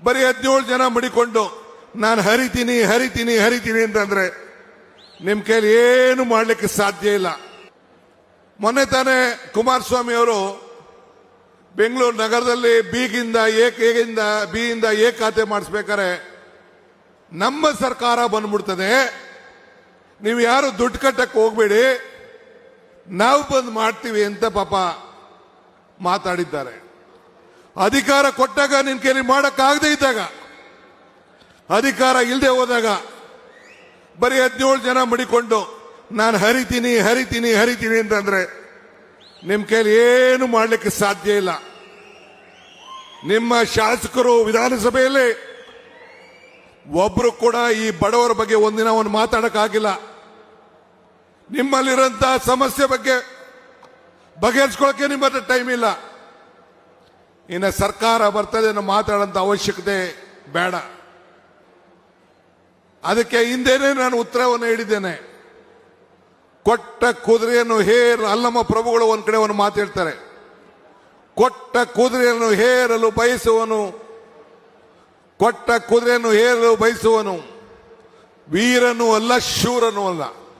ಬರೀ 17 ಜನ ಮಡಿಕೊಂಡು ನಾನು ಹರಿತೀನಿ ಹರಿತೀನಿ ಹರಿತೀನಿ ಅಂತಂದ್ರೆ ನಿಮ್ ಕೈಲಿ ಏನು ಮಾಡ್ಲಿಕ್ಕೆ ಸಾಧ್ಯ ಇಲ್ಲ. ಮೊನ್ನೆ ತಾನೇ ಕುಮಾರಸ್ವಾಮಿ ಅವರು ಬೆಂಗಳೂರು ನಗರದಲ್ಲಿ ಬಿಯಿಂದ ಎ ಖಾತೆ ಮಾಡಿಸ್ಬೇಕಾರೆ ನಮ್ಮ ಸರ್ಕಾರ ಬಂದ್ಬಿಡ್ತದೆ, ನೀವು ಯಾರು ದುಡ್ಡು ಕಟ್ಟಕ್ಕೆ ಹೋಗ್ಬೇಡಿ, ನಾವು ಬಂದು ಮಾಡ್ತೀವಿ ಅಂತ ಪಾಪ ಮಾತಾಡಿದ್ದಾರೆ. ಅಧಿಕಾರ ಕೊಟ್ಟಾಗ ನಿನ್ ಕೈಲಿ ಮಾಡಕ್ಕಾಗದೇ ಇದ್ದಾಗ, ಅಧಿಕಾರ ಇಲ್ಲದೆ ಹೋದಾಗ ಬರೀ 17 ಜನ ಮಡಿಕೊಂಡು ನಾನು ಹರಿತೀನಿ ಹರಿತೀನಿ ಹರಿತೀನಿ ಅಂತಂದ್ರೆ ನಿಮ್ ಕೈಲಿ ಏನು ಮಾಡ್ಲಿಕ್ಕೆ ಸಾಧ್ಯ ಇಲ್ಲ. ನಿಮ್ಮ ಶಾಸಕರು ವಿಧಾನಸಭೆಯಲ್ಲಿ ಒಬ್ರು ಕೂಡ ಈ ಬಡವರ ಬಗ್ಗೆ ಒಂದಿನ ಒಂದು ಮಾತಾಡಕ್ಕಾಗಿಲ್ಲ. ನಿಮ್ಮಲ್ಲಿರೋಂತಹ ಸಮಸ್ಯೆ ಬಗ್ಗೆ ಬಗೆಹರಿಸ್ಕೊಳ್ಳಕ್ಕೆ ನಿಮ್ಮ ಹತ್ರ ಟೈಮ್ ಇಲ್ಲ. ಇನ್ನು ಸರ್ಕಾರ ಬರ್ತದೆ ಅನ್ನೋ ಮಾತಾಡೋಂಥ ಅವಶ್ಯಕತೆ ಬೇಡ. ಅದಕ್ಕೆ ಹಿಂದೆನೇ ನಾನು ಉತ್ತರವನ್ನು ಹೇಳಿದ್ದೇನೆ. ಕೊಟ್ಟ ಕುದುರೆಯನ್ನು ಅಲ್ಲಮ್ಮ ಪ್ರಭುಗಳು ಒಂದ್ ಕಡೆ ಒಂದು ಮಾತು ಹೇಳ್ತಾರೆ, ಕೊಟ್ಟ ಕುದುರೆಯನ್ನು ಹೇರಲು ಬಯಸುವನು, ಕೊಟ್ಟ ಕುದುರೆಯನ್ನು ಹೇರಲು ಬಯಸುವನು ವೀರನೂ ಅಲ್ಲ ಶೂರನೂ ಅಲ್ಲ.